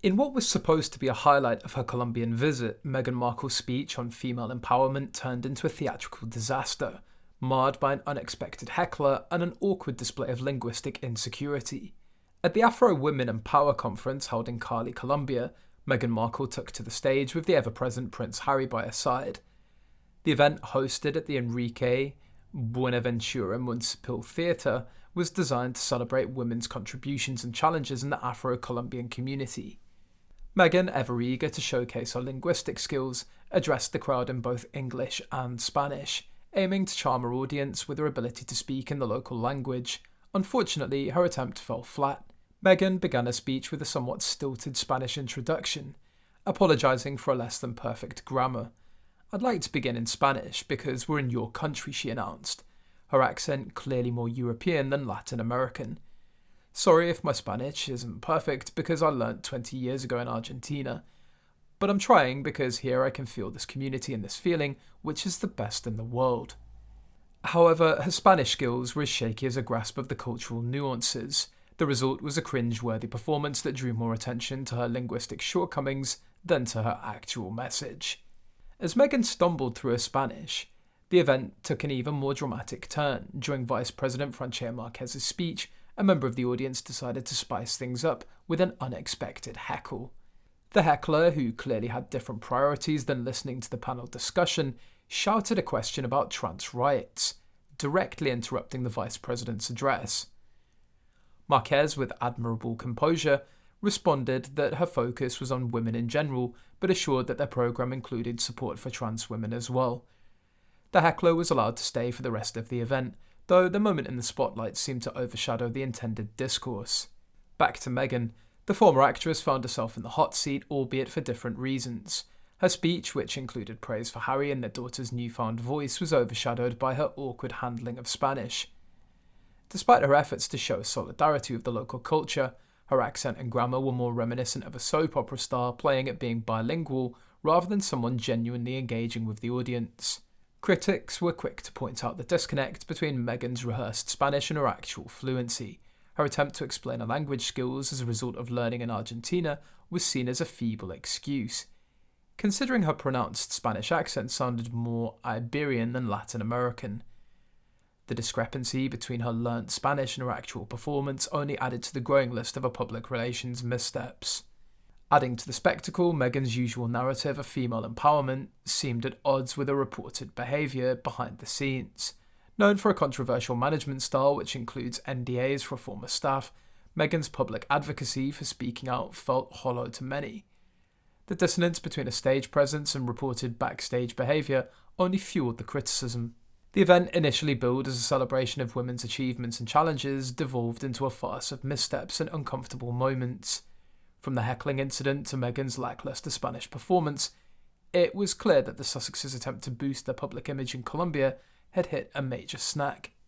In what was supposed to be a highlight of her Colombian visit, Meghan Markle's speech on female empowerment turned into a theatrical disaster, marred by an unexpected heckler and an awkward display of linguistic insecurity. At the Afro Women and Power conference held in Cali, Colombia, Meghan Markle took to the stage with the ever-present Prince Harry by her side. The event, hosted at the Enrique Buenaventura Municipal Theater, was designed to celebrate women's contributions and challenges in the Afro-Colombian community. Meghan, ever eager to showcase her linguistic skills, addressed the crowd in both English and Spanish, aiming to charm her audience with her ability to speak in the local language. Unfortunately, her attempt fell flat. Meghan began her speech with a somewhat stilted Spanish introduction, apologising for a less than perfect grammar. "I'd like to begin in Spanish because we're in your country," she announced, her accent clearly more European than Latin American. "Sorry if my Spanish isn't perfect because I learnt 20 years ago in Argentina, but I'm trying because here I can feel this community and this feeling, which is the best in the world." However, her Spanish skills were as shaky as a grasp of the cultural nuances. The result was a cringe-worthy performance that drew more attention to her linguistic shortcomings than to her actual message. As Meghan stumbled through her Spanish, the event took an even more dramatic turn. During Vice President Francia Marquez's speech, a member of the audience decided to spice things up with an unexpected heckle. The heckler, who clearly had different priorities than listening to the panel discussion, shouted a question about trans rights, directly interrupting the Vice President's address. Marquez, with admirable composure, responded that her focus was on women in general, but assured that their programme included support for trans women as well. The heckler was allowed to stay for the rest of the event, though the moment in the spotlight seemed to overshadow the intended discourse. Back to Meghan. The former actress found herself in the hot seat, albeit for different reasons. Her speech, which included praise for Harry and their daughter's newfound voice, was overshadowed by her awkward handling of Spanish. Despite her efforts to show solidarity with the local culture, her accent and grammar were more reminiscent of a soap opera star playing at being bilingual rather than someone genuinely engaging with the audience. Critics were quick to point out the disconnect between Meghan's rehearsed Spanish and her actual fluency. Her attempt to explain her language skills as a result of learning in Argentina was seen as a feeble excuse, considering her pronounced Spanish accent sounded more Iberian than Latin American. The discrepancy between her learnt Spanish and her actual performance only added to the growing list of her public relations missteps. Adding to the spectacle, Meghan's usual narrative of female empowerment seemed at odds with her reported behaviour behind the scenes. Known for a controversial management style which includes NDAs for former staff, Meghan's public advocacy for speaking out felt hollow to many. The dissonance between her stage presence and reported backstage behaviour only fueled the criticism. The event, initially billed as a celebration of women's achievements and challenges, devolved into a farce of missteps and uncomfortable moments. From the heckling incident to Meghan's lacklustre Spanish performance, it was clear that the Sussexes' attempt to boost their public image in Colombia had hit a major snag.